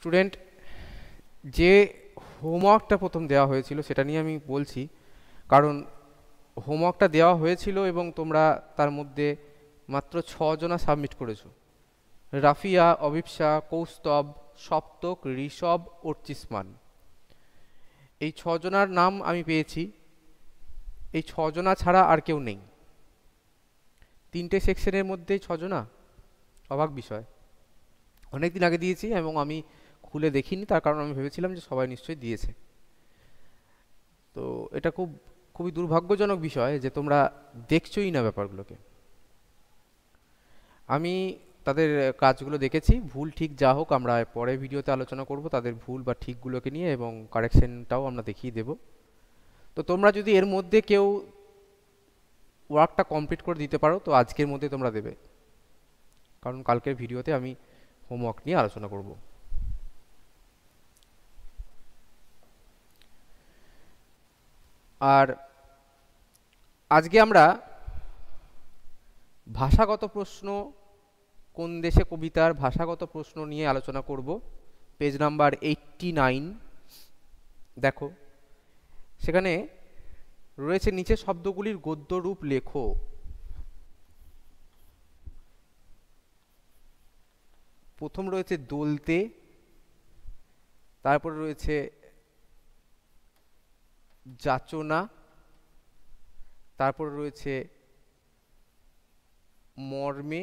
Student, যে হোমওয়ার্কটা প্রথম দেওয়া হয়েছিল সেটা নিয়ে আমি বলছি, কারণ হোমওয়ার্কটা দেওয়া হয়েছিল এবং তোমরা তার মধ্যে মাত্র 6 জনা সাবমিট করেছো। রাফিয়া, অভিপসা, কৌস্তব, সপ্তক, ঋষভ, অর্চিসমান, এই 6 জনার নাম আমি পেয়েছি। এই 6 জনা ছাড়া আর কেউ নেই। 3টে সেকশনের মধ্যে 6 জনা, অবাক বিষয়। অনেক দিন আগে দিয়েছি এবং আমি খুলে দেখিনি, তার কারণ আমি ভেবেছিলাম যে সবাই নিশ্চয়ই দিয়েছে। তো এটা খুবই দুর্ভাগ্যজনক বিষয় যে তোমরা দেখছোই না ব্যাপারগুলোকে। আমি তাদের কাজগুলো দেখেছি, ভুল ঠিক যা হোক আমরা পরে ভিডিওতে আলোচনা করব তাদের ভুল বা ঠিকগুলোকে নিয়ে, এবং কারেকশনটাও আমরা দেখিয়ে দেব। তো তোমরা যদি এর মধ্যে কেউ ওয়ার্কটা কমপ্লিট করে দিতে পারো তো আজকের মধ্যে তোমরা দেবে, কারণ কালকের ভিডিওতে আমি হোমওয়ার্ক নিয়ে আলোচনা করব। আর আজকে আমরা ভাষাগত প্রশ্ন, কোন দেশে কবিতার ভাষাগত প্রশ্ন নিয়ে আলোচনা করব। Page number 89। দেখো, সেখানে রয়েছে নিচে শব্দগুলির গদ্য রূপ লেখো। প্রথম রয়েছে দোলতে, তারপরে রয়েছে যাচনা, তারপরে রয়েছে মরমে,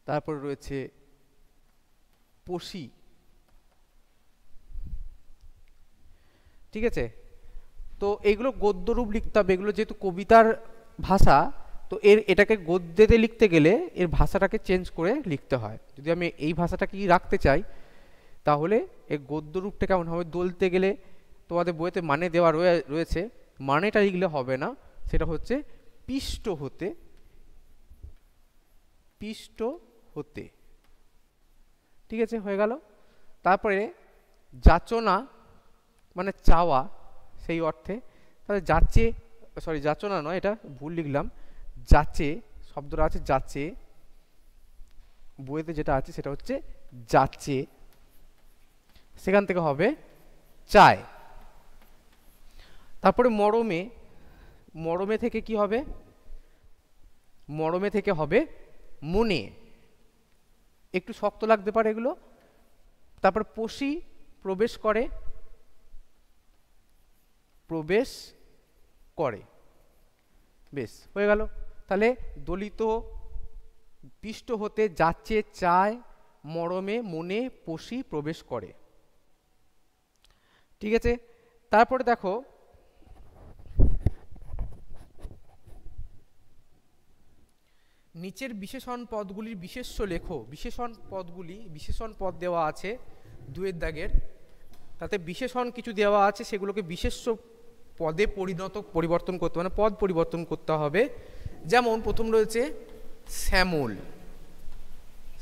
তারপরে রয়েছে পশি। ঠিক আছে, তো এইগুলো গদ্যরূপ লিখতে হবে। এগুলো যেহেতু কবিতার ভাষা, তো এটাকে গদ্যেতে লিখতে গেলে এর ভাষাটাকে চেঞ্জ করে লিখতে হয়। যদি আমি এই ভাষাটাকে রাখতে চাই তাহলে এর গদ্যরূপটা কেমন হবে? দলতে গেলে তোমাদের বইতে মানে দেওয়া রয়েছে, মানেটা লিখলে হবে না, সেটা হচ্ছে পিষ্ট হতে। ঠিক আছে, হয়ে গেল। তারপরে যাচনা মানে চাওয়া, সেই অর্থে তাহলে যাচে, যাচনা নয়, এটা ভুল লিখলাম, যাচে শব্দটা আছে, যাচে বইতে যেটা আছে সেটা হচ্ছে যাচে, সেখান থেকে হবে চায়। তারপরে মরমে থেকে কি হবে? মরমে থেকে হবে মনে। একটু শক্ত লাগতে পারে এগুলো। তারপর পশি প্রবেশ করে, বেশ হয়ে গেল। তাহলে দলিত, পিষ্ট হতে, যাচ্ছে, চায়, মরমে, মনে, পশি প্রবেশ করে। ঠিক আছে, তারপরে দেখো নিচের বিশেষণ পদগুলির বিশেষ্য লেখো। বিশেষণ পদ দেওয়া আছে 2 দাগের, তাতে বিশেষণ কিছু দেওয়া আছে, সেগুলোকে বিশেষ্য পদে পরিবর্তন করতে, মানে পদ পরিবর্তন করতে হবে। যেমন প্রথম রয়েছে শ্যামল।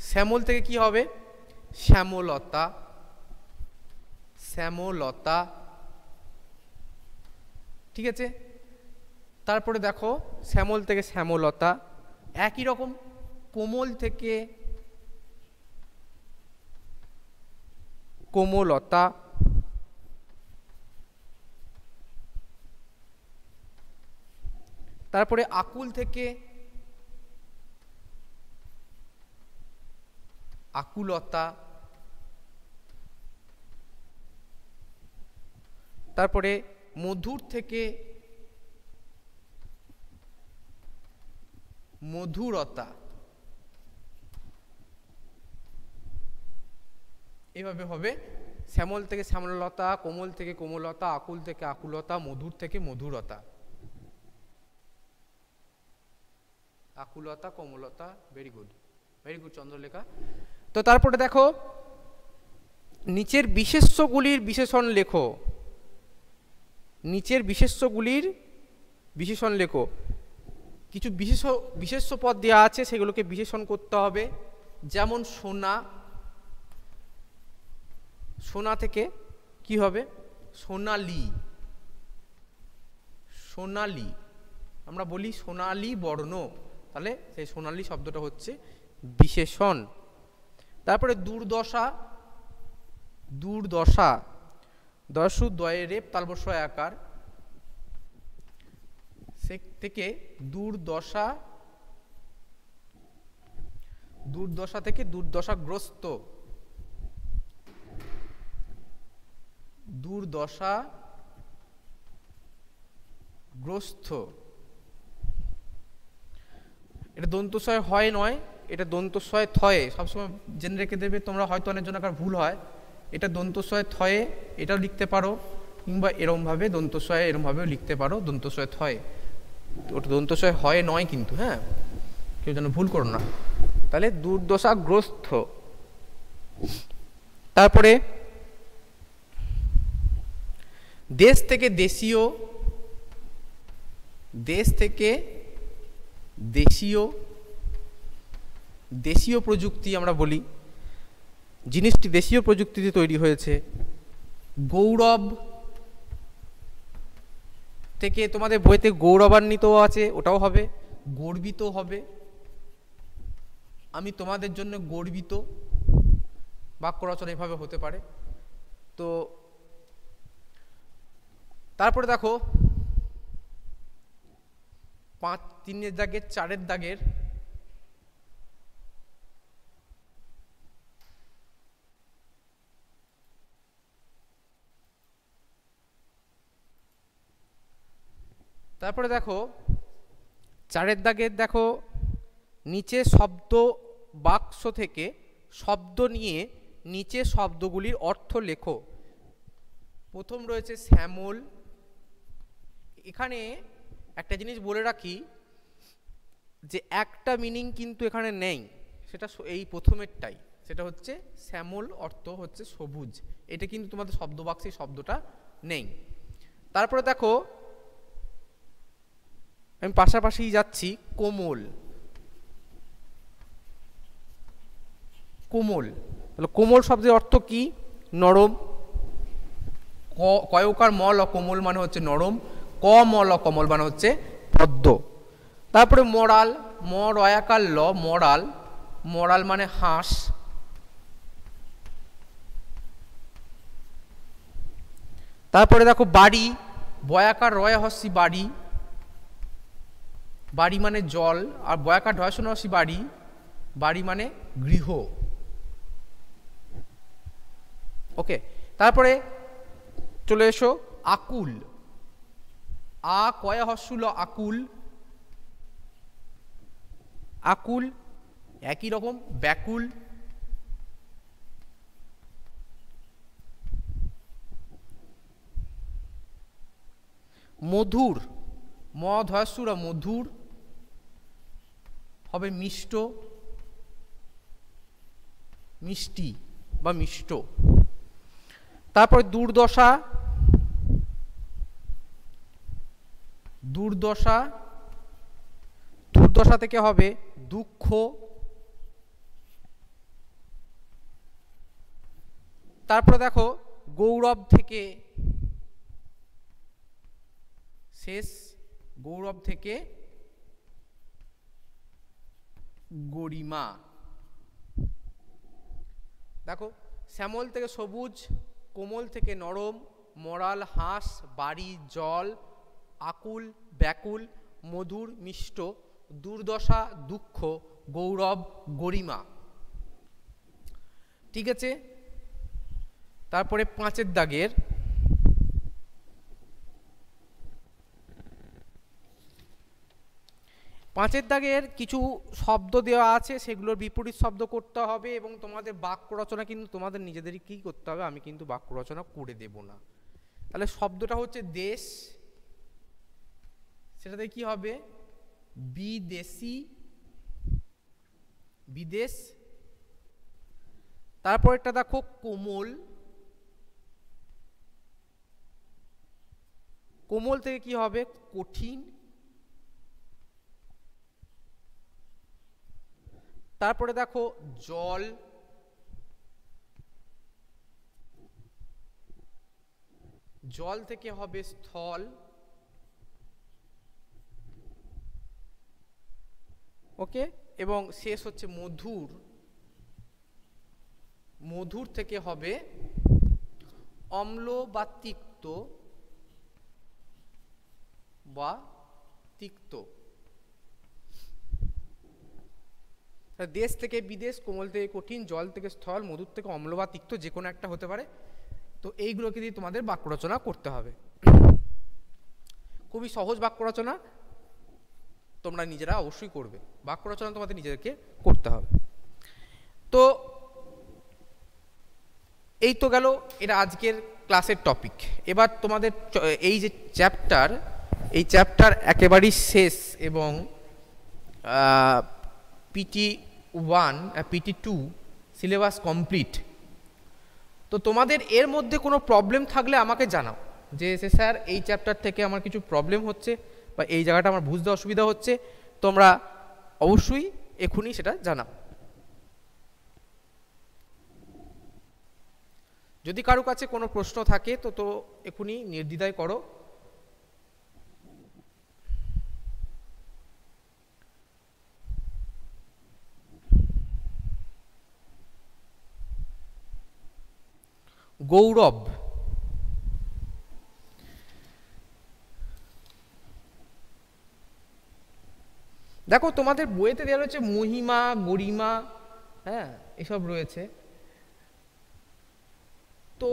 শ্যামল থেকে কি হবে? শ্যামলতা। ঠিক আছে, তারপরে দেখো শ্যামল থেকে শ্যামলতা। একই রকম কোমল থেকে কোমলতা। তারপরে আকুল থেকে আকুলতা। তারপরে মধুর থেকে মধুরতা। এইভাবে হবে শ্যামল থেকে শ্যামলতা, কোমল থেকে কোমলতা, আকুল থেকে আকুলতা, মধুর থেকে মধুরতা। আকুলতা, কোমলতা, ভেরি গুড চন্দ্রলেখা। তো তারপরে দেখো নিচের বিশেষ্যগুলির বিশেষণ লেখো। কিছু বিশেষ্য পদ দেওয়া আছে, সেগুলোকে বিশেষণ করতে হবে। যেমন সোনা থেকে কি হবে? সোনালি। আমরা বলি সোনালি বর্ণ, তাহলে সেই সোনালী শব্দটা হচ্ছে বিশেষণ। তারপরে দুর্দশা, দুর্দশা দশু দয়ে রেপ তালবস্য আকার, সে থেকে দুর্দশা, দুর্দশা থেকে দুর্দশাগ্রস্ত, দুর্দশা গ্রস্ত। এটা দন্তস্বয় হয় নয়, এটা দন্তস্বয় থয়ে, সবসময় জেনে রেখে দেবে তোমরা, হয়তো অনেক জনের ভুল হয়। এটা দন্তস্বয় থয়ে এটাও লিখতে পারো, কিংবা এরমভাবে দন্তস্বয় এরমভাবেও লিখতে পারো, দন্তস্বয় থয়ে। ওটা দন্তস্বয় হয় নয় কিন্তু, হ্যাঁ, কেউ যেন ভুল করো না। তাহলে দুর্দশাগ্রস্ত। তারপরে দেশ থেকে দেশীয়, দেশ থেকে দেশীয়, দেশীয় প্রযুক্তি আমরা বলি, জিনিসটি দেশীয় প্রযুক্তিতে তৈরি হয়েছে। গৌরব থেকে, তোমাদের বইতে গৌরবান্বিত আছে, ওটাও হবে, গর্বিত হবে, আমি তোমাদের জন্য গর্বিত, বাক্য রচনা এভাবে হতে পারে। তো তারপরে দেখো 3 দাগের 4 দাগের তারপরে দেখো 4 দাগের দেখো নিচে শব্দ বাক্স থেকে শব্দ নিয়ে নিচে শব্দগুলির অর্থ লেখো। প্রথম রয়েছে শ্যামল। এখানে একটা জিনিস বলে রাখি যে একটা মিনিং কিন্তু এখানে নেই, সেটা এই প্রথমেরটাই, সেটা হচ্ছে শ্যামল অর্থ হচ্ছে সবুজ, এটা কিন্তু তোমাদের শব্দ বাক্সে শব্দটা নেই। তারপরে দেখো আমি পাশাপাশি যাচ্ছি, কোমল, কোমল, তাহলে কোমল শব্দের অর্থ কি? নরম। কয়কার মল অকমল মানে হচ্ছে নরম, ক মল অকমল মানে হচ্ছে পদ্ম। তারপরে মরাল, ম রয়াকার ল, মরাল, মরাল মানে হাঁস। তারপরে দেখো বাড়ি, বয়াকার রয় হস্যি বাড়ি, বাড়ি মানে জল, আর বয়াকার ঢয়সন হস্যি বাড়ি, বাড়ি মানে গৃহ। ওকে, তারপরে চলে এসো আকুল, আ কয়া হস্যুল আকুল, আকুল একই রকম ব্যাকুল। মধুর, ম ধয়সুরা মধুর হবে মিষ্ট, মিষ্টি বা মিষ্ট। তারপরে দুর্দশা, দুর্দশা, দুর্দশা থেকে হবে দুঃখ। তারপরে দেখো গৌরব থেকে শেষ, গৌরব থেকে গরিমা। দেখো শ্যামল থেকে সবুজ, কোমল থেকে নরম, মরাল হাঁস, বাড়ি জল, আকুল ব্যাকুল, মধুর মিষ্ট, দুর্দশা দুঃখ, গৌরব গরিমা। ঠিক আছে, তারপরে 5 দাগের কিছু শব্দ দেওয়া আছে, সেগুলোর বিপরীত শব্দ করতে হবে, এবং তোমাদের বাক্য রচনা কিন্তু তোমাদের নিজেদেরই কি করতে হবে, আমি কিন্তু বাক্য রচনা করে দেব না। তাহলে শব্দটা হচ্ছে দেশ, সেটাতে কি হবে? বিদেশি, বিদেশ। তারপর এটা দেখো কোমল, কোমল থেকে কি হবে? কঠিন। তারপরে দেখো জল, জল থেকে হবে স্থল। ওকে, এবং শেষ হচ্ছে মধুর, মধুর থেকে হবে অম্ল বা তিক্ত বা তিক্ত। দেশ থেকে বিদেশ, কোমল থেকে কঠিন, জল থেকে স্থল, মধুর থেকে অম্ল বা তিক্ত, যে কোনো একটা হতে পারে। তো এইগুলোকে দিয়ে তোমাদের বাক্য রচনা করতে হবে। খুবই সহজ বাক্য রচনা, তোমরা নিজেরা অবশ্যই করবে। বাক্য রচনা তোমাদের নিজেদেরকে করতে হবে। তো এই তো গেল এটা আজকের ক্লাসের টপিক। এবার তোমাদের এই যে চ্যাপ্টার, এই চ্যাপ্টার একেবারেই শেষ, এবং PT1 PT2 সিলেবাস কমপ্লিট। তো তোমাদের এর মধ্যে কোনো প্রবলেম থাকলে আমাকে জানাও, যে স্যার এই চ্যাপ্টার থেকে আমার কিছু প্রবলেম হচ্ছে বা এই জায়গাটা আমার বুঝতে অসুবিধা হচ্ছে, তোমরা অবশ্যই এখনই সেটা জানাও। যদি কারো কাছে কোনো প্রশ্ন থাকে তো এখনই নির্দ্বিধায় করো। গৌরব, দেখো তোমাদের বইতে দেওয়া রয়েছে মহিমা, গরিমা, হ্যাঁ এসব রয়েছে। তো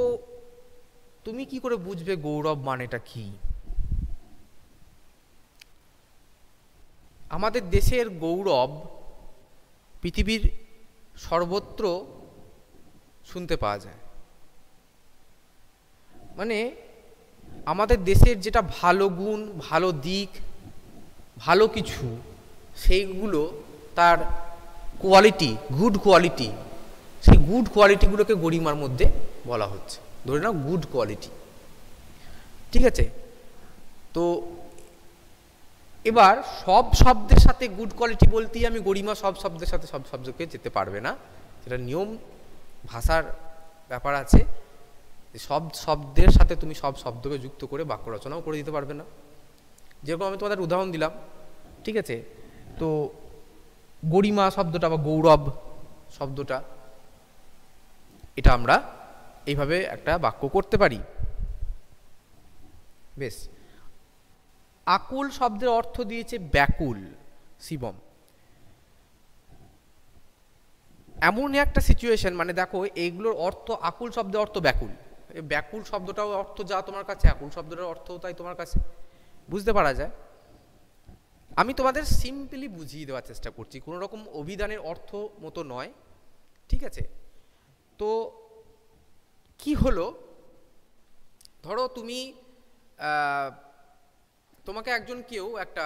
তুমি কি করে বুঝবে গৌরব মানেটা কি? আমাদের দেশের গৌরব পৃথিবীর সর্বত্র শুনতে পাওয়া যায়। মানে আমাদের দেশের যেটা ভালো গুণ, ভালো দিক, ভালো কিছু, সেইগুলো তার কোয়ালিটি, গুড কোয়ালিটি, সেই গুড কোয়ালিটিগুলোকে গরিমার মধ্যে বলা হচ্ছে। ধরে নাও গুড কোয়ালিটি, ঠিক আছে? তো এবার সব শব্দের সাথে গুড কোয়ালিটি বলতেই আমি গরিমা, সব শব্দের সাথে সব শব্দকে যেতে পারবে না, সেটা নিয়ম, ভাষার ব্যাপার আছে। সব শব্দের সাথে তুমি সব শব্দকে যুক্ত করে বাক্য রচনাও করে দিতে পারবে না। যেরকম আমি তোমাদের উদাহরণ দিলাম, ঠিক আছে? তো গরিমা শব্দটা বা গৌরব শব্দটা, এটা আমরা এইভাবে একটা বাক্য করতে পারি। বেশ। আকুল শব্দের অর্থ দিয়েছে ব্যাকুল, শিবম। এমন একটা সিচুয়েশন, মানে দেখো এইগুলোর অর্থ, আকুল শব্দের অর্থ ব্যাকুল, ব্যাকুল শব্দটাও অর্থ যা তোমার কাছে, আকুল শব্দটার অর্থ তাই তোমার কাছে, বুঝতে পারা যায়। আমি তোমাদের সিম্পলি বুঝিয়ে দেওয়ার চেষ্টা করছি, কোনো রকম অভিধানের অর্থ মতো নয়, ঠিক আছে? তো কি হলো, ধরো তুমি তোমাকে একজন কেউ একটা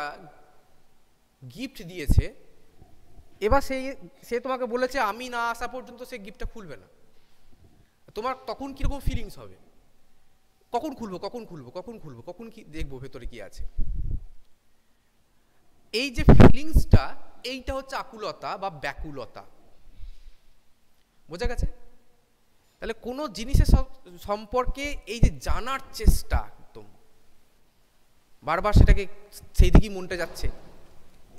গিফট দিয়েছে, এবার সে তোমাকে বলেছে আমি না আসা পর্যন্ত সে গিফটটা খুলবে না। তোমার তখন কীরকম ফিলিংস হবে? কখন খুলবো, কখন খুলবো, কখন খুলবো, কখন কি দেখবো ভেতরে কি আছে? এই যে ফিলিংসটা, এইটা হচ্ছে আকুলতা বা ব্যাকুলতা। বোঝা গেছে? তাহলে কোনো জিনিসের সম্পর্কে এই যে জানার চেষ্টা, একদম বারবার সেটাকে সেই দিকেই মনটা যাচ্ছে,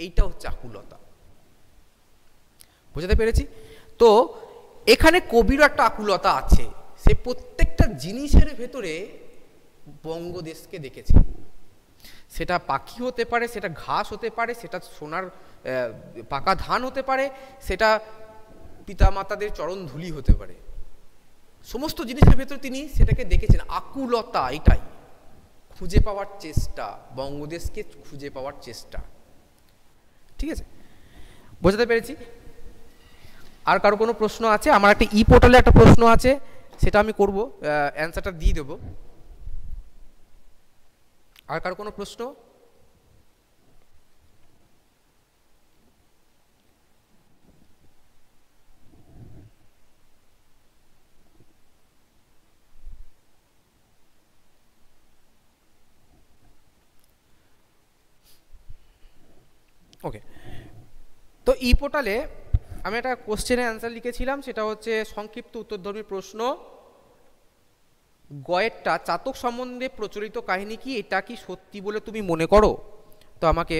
এইটা হচ্ছে আকুলতা। বোঝাতে পেরেছি? তো এখানে কবিরও একটা আকুলতা আছে, সে প্রত্যেকটা জিনিসের ভেতরে বঙ্গদেশকে দেখেছে। সেটা পাখি হতে পারে, সেটা ঘাস হতে পারে, সেটা সোনার পাকা ধান হতে পারে, সেটা পিতামাতাদের চরণ ধুলি হতে পারে, সমস্ত জিনিসের ভেতরে তিনি সেটাকে দেখেছেন। আকুলতা এটাই, খুঁজে পাওয়ার চেষ্টা, বঙ্গদেশকে খুঁজে পাওয়ার চেষ্টা। ঠিক আছে, বোঝাতে পেরেছি? আর কারো কোনো প্রশ্ন আছে? আমার একটা ই পোর্টালে একটা প্রশ্ন আছে, সেটা আমি করব, অ্যান্সারটা দিয়ে দেব। আর কারো কোনো প্রশ্ন? ওকে, তো ই পোর্টালে আমি একটা কোশ্চেনের অ্যান্সার লিখেছিলাম, সেটা হচ্ছে সংক্ষিপ্ত উত্তরধর্মী প্রশ্ন, গয়েরটা চাতক সম্বন্ধে প্রচলিত কাহিনী কি, এটা কি সত্যি বলে তুমি মনে করো? তো আমাকে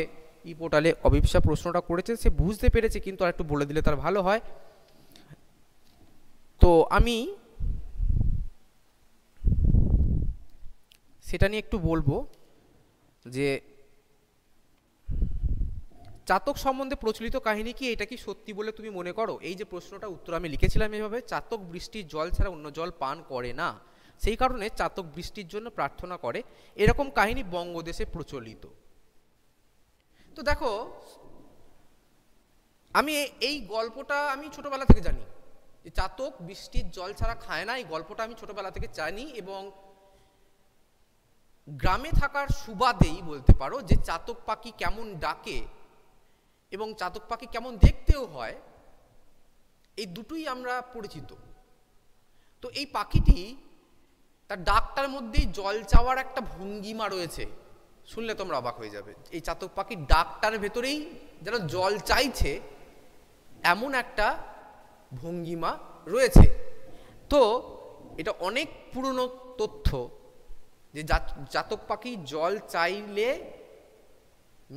ই পোর্টালে অভিপ্সা প্রশ্নটা করেছে, সে বুঝতে পেরেছে, কিন্তু আর একটু বলে দিলে তার ভালো হয়। তো আমি সেটা নিয়ে একটু বলবো যে চাতক সম্বন্ধে প্রচলিত কাহিনী কি, এটা কি সত্যি বলে তুমি মনে করো? এই যে প্রশ্নটা উত্তর আমি লিখেছিলাম এভাবে, চাতক বৃষ্টির জল ছাড়া অন্য জল পান করে না, সেই কারণে চাতক বৃষ্টির জন্য প্রার্থনা করে, এরকম কাহিনী বঙ্গদেশে প্রচলিত। তো দেখো, আমি এই গল্পটা আমি ছোটবেলা থেকে জানি যে চাতক বৃষ্টির জল ছাড়া খায় না, এই গল্পটা আমি ছোটবেলা থেকে জানি, এবং গ্রামে থাকার সুবাদেই বলতে পারো যে চাতক পাখি কেমন ডাকে এবং চাতক পাখি কেমন দেখতেও হয়, এই দুটোই আমরা পরিচিত। তো এই পাখিটি তার ডাকটার মধ্যেই জল চাওয়ার একটা ভঙ্গিমা রয়েছে, শুনলে তোমরা অবাক হয়ে যাবে। এই চাতক পাখির ডাকটার ভেতরেই যেন জল চাইছে এমন একটা ভঙ্গিমা রয়েছে। তো এটা অনেক পুরনো তথ্য যে চাতক পাখি জল চাইলে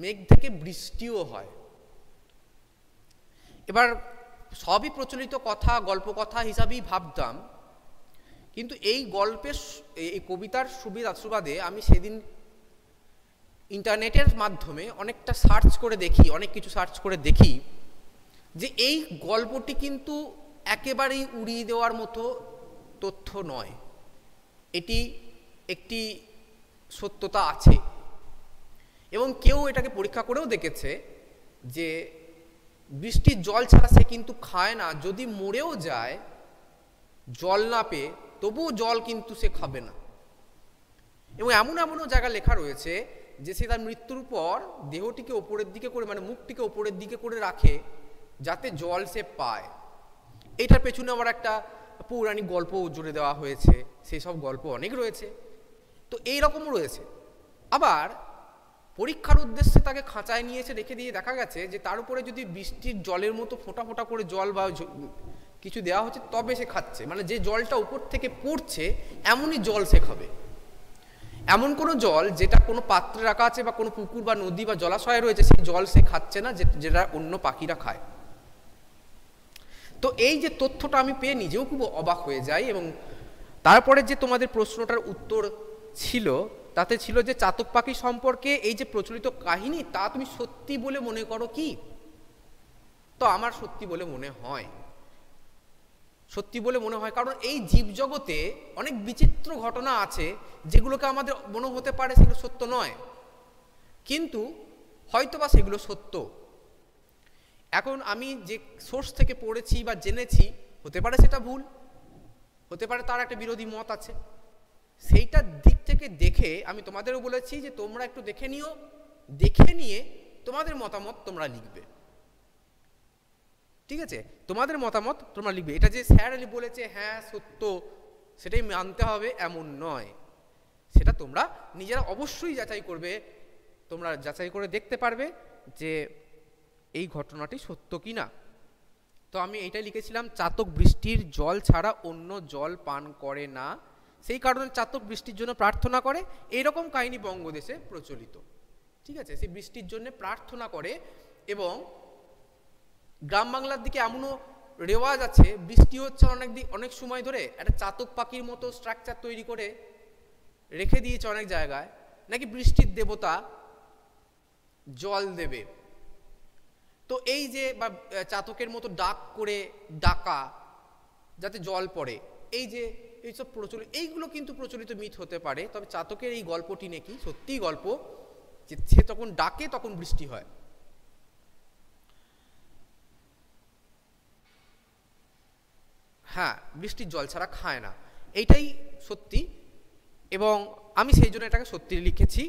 মেঘ থেকে বৃষ্টিও হয়। এবার সবই প্রচলিত কথা, গল্প কথা হিসাবেই ভাবতাম, কিন্তু এই গল্পের এই কবিতার সুবাদে আমি সেদিন ইন্টারনেটের মাধ্যমে অনেকটা সার্চ করে দেখি, অনেক কিছু সার্চ করে দেখি যে এই গল্পটি কিন্তু একেবারেই উড়িয়ে দেওয়ার মতো তথ্য নয়, এটি একটি সত্যতা আছে। এবং কেউ এটাকে পরীক্ষা করেও দেখেছে যে বৃষ্টির জল ছাড়া সে কিন্তু খায় না, যদি মরেও যায় জল না পেয়ে, তবুও জল কিন্তু সে খাবে না। এবং এমনও জায়গা লেখা রয়েছে যে সে তার মৃত্যুর পর দেহটিকে ওপরের দিকে করে, মানে মুখটিকে ওপরের দিকে করে রাখে যাতে জল সে পায়। এটার পেছনে আবার একটা পৌরাণিক গল্প জুড়ে দেওয়া হয়েছে, সেই সব গল্প অনেক রয়েছে। তো এইরকমও রয়েছে। আবার পরীক্ষার উদ্দেশ্যে তাকে খাঁচায় নিয়ে এসে রেখে দিয়ে দেখা গেছে যে তার উপরে যদি বৃষ্টির জলের মতো ফোঁটা ফোঁটা করে জল বা কিছু দেওয়া হচ্ছে তবে সে খাচ্ছে, মানে যে জলটা উপর থেকে পড়ছে এমনই জল সে খাবে। এমন কোনো জল যেটা কোনো পাত্রে রাখা আছে বা কোনো পুকুর বা নদী বা জলাশয়ে রয়েছে সেই জল সে খাচ্ছে না, যেটা অন্য পাখিরা খায়। তো এই যে তথ্যটা আমি পেয়ে নিজেও খুব অবাক হয়ে যাই। এবং তারপরে যে তোমাদের প্রশ্নটার উত্তর ছিল তাতে ছিল যে চাতক পাখি সম্পর্কে এই যে প্রচলিত কাহিনী তা তুমি সত্যি বলে মনে করো কি? তো আমার সত্যি বলে মনে হয়, সত্যি বলে মনে হয়, কারণ এই জীবজগতে অনেক বিচিত্র ঘটনা আছে যেগুলোকে আমাদের মনে হতে পারে সেগুলো সত্য নয়, কিন্তু হয়তোবা সেগুলো সত্য। এখন আমি যে সোর্স থেকে পড়েছি বা জেনেছি, হতে পারে সেটা ভুল, হতে পারে তার একটা বিরোধী মত আছে, সেইটার দিক থেকে দেখে আমি তোমাদেরও বলেছি যে তোমরা একটু দেখে নিও, দেখে নিয়ে তোমাদের মতামত তোমরা লিখবে। ঠিক আছে, তোমাদের মতামত তোমরা লিখবে। এটা যে স্যার আলী বলেছে হ্যাঁ সত্য সেটাই মানতে হবে এমন নয়, সেটা তোমরা নিজেরা অবশ্যই যাচাই করবে, তোমরা যাচাই করে দেখতে পারবে যে এই ঘটনাটি সত্য কি না। তো আমি এইটাই লিখেছিলাম, চাতক বৃষ্টির জল ছাড়া অন্য জল পান করে না, সেই কারণে চাতক বৃষ্টির জন্য প্রার্থনা করে, এইরকম কাহিনী বঙ্গদেশে প্রচলিত। ঠিক আছে, সেই বৃষ্টির জন্য প্রার্থনা করে। এবং গ্রাম বাংলার দিকে এমনও রেওয়াজ আছে, বৃষ্টি হচ্ছে অনেক সময় ধরে একটা চাতক পাখির মতো স্ট্রাকচার তৈরি করে রেখে দিয়েছে অনেক জায়গায়, নাকি বৃষ্টির দেবতা জল দেবে। তো এই যে বা চাতকের মতো ডাক করে ডাকা যাতে জল পড়ে, এই যে এইসব প্রচলিত, এইগুলো কিন্তু প্রচলিত মিথ হতে পারে। তবে চাতকের এই গল্পটি নাকি সত্যিই গল্প, যে সে তখন ডাকে তখন বৃষ্টি হয়। হ্যাঁ, বৃষ্টির জল ছাড়া খায় না, এইটাই সত্যি। এবং আমি সেই জন্য এটাকে সত্যি লিখেছি।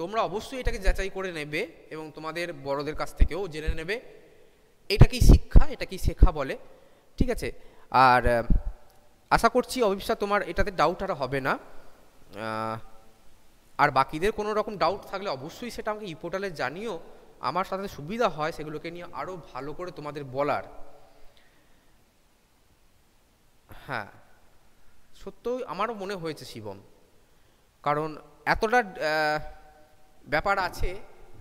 তোমরা অবশ্যই এটাকে যাচাই করে নেবে এবং তোমাদের বড়দের কাছ থেকেও জেনে নেবে এটা কি শিক্ষা, এটা কি শেখা বলে। ঠিক আছে, আর আশা করছি অভিপ্সা তোমার এটাতে ডাউট আর হবে না। আর বাকিদের কোনো রকম ডাউট থাকলে অবশ্যই সেটা আমাকে পোর্টালে জানিও, আমার সাথে সুবিধা হয় সেগুলোকে নিয়ে আরও ভালো করে তোমাদের বলার। হ্যাঁ, সত্যই আমারও মনে হয়েছে শিবম, কারণ এতটা ব্যাপার আছে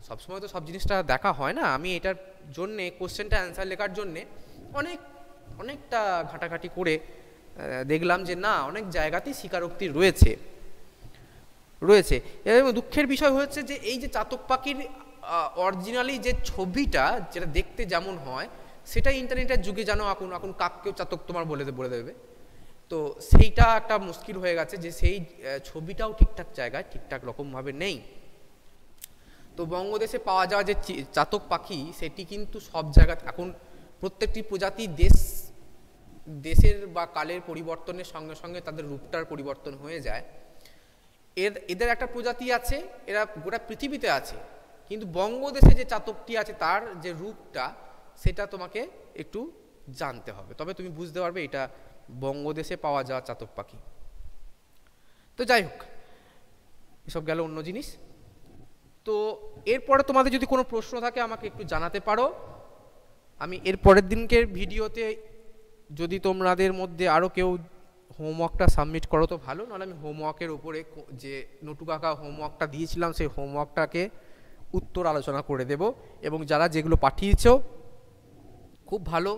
সবসময় তো সব জিনিসটা দেখা হয় না। আমি এটার জন্যে কোশ্চেনটা অ্যান্সার লেখার জন্যে অনেকটা ঘাটাঘাটি করে দেখলাম যে না, অনেক জায়গাতেই স্বীকারোক্তি রয়েছে। এবং দুঃখের বিষয় হচ্ছে যে এই যে চাতক পাখির অরিজিনালি যে ছবিটা, যেটা দেখতে যেমন হয়, সেটা ইন্টারনেটের যুগে যেন এখন কাককেও চাতক তোমার বলে দেবে। তো সেইটা একটা মুশকিল হয়ে গেছে যে সেই ছবিটাও ঠিকঠাক জায়গায় ঠিকঠাক রকমভাবে নেই। তো বঙ্গদেশে পাওয়া যাওয়া যে চাতক পাখি, সেটি কিন্তু সব জায়গায় এখন প্রত্যেকটি প্রজাতি দেশের বা কালের পরিবর্তনের সঙ্গে সঙ্গে তাদের রূপটার পরিবর্তন হয়ে যায়। এদের একটা প্রজাতি আছে, এরা গোটা পৃথিবীতে আছে, কিন্তু বঙ্গদেশে যে চাতকটি আছে তার যে রূপটা, সেটা তোমাকে একটু জানতে হবে, তবে তুমি বুঝতে পারবে এটা বঙ্গদেশে পাওয়া যাওয়া চাতক পাখি। তো যাই হোক, এসব গেল অন্য জিনিস। তো এরপরে তোমাদের যদি কোনো প্রশ্ন থাকে আমাকে একটু জানাতে পারো। আমি এর পরের দিনকের ভিডিওতে যদি তোমাদের মধ্যে আরও কেউ হোমওয়ার্কটা সাবমিট করো তো ভালো, নাহলে আমি হোমওয়ার্কের উপরে যে নটু কাকা হোমওয়ার্কটা দিয়েছিলাম সেই হোমওয়ার্কটাকে উত্তর আলোচনা করে দেব। এবং যারা যেগুলো পাঠিয়েছো খুব ভালো,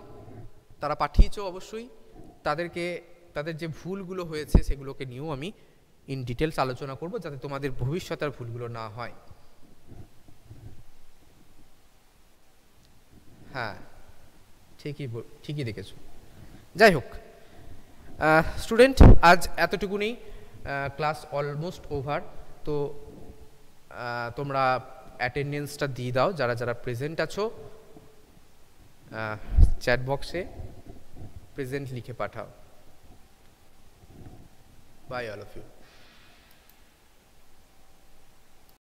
তারা পাঠিয়েছো অবশ্যই, তাদের যে ভুলগুলো হয়েছে সেগুলোকে নিয়েও আমি ইন ডিটেলস আলোচনা করব, যাতে তোমাদের ভবিষ্যতের ভুলগুলো না হয়। হ্যাঁ, ঠিকই দেখেছো। যাই হোক স্টুডেন্ট, আজ এতটুকুনি, ক্লাস অলমোস্ট ওভার। তো তোমরা অ্যাটেন্ডেন্সটা দিয়ে দাও যারা যারা প্রেজেন্ট আছো, চ্যাট বক্সে প্রেজেন্ট লিখে পাঠাও। Bye all of you.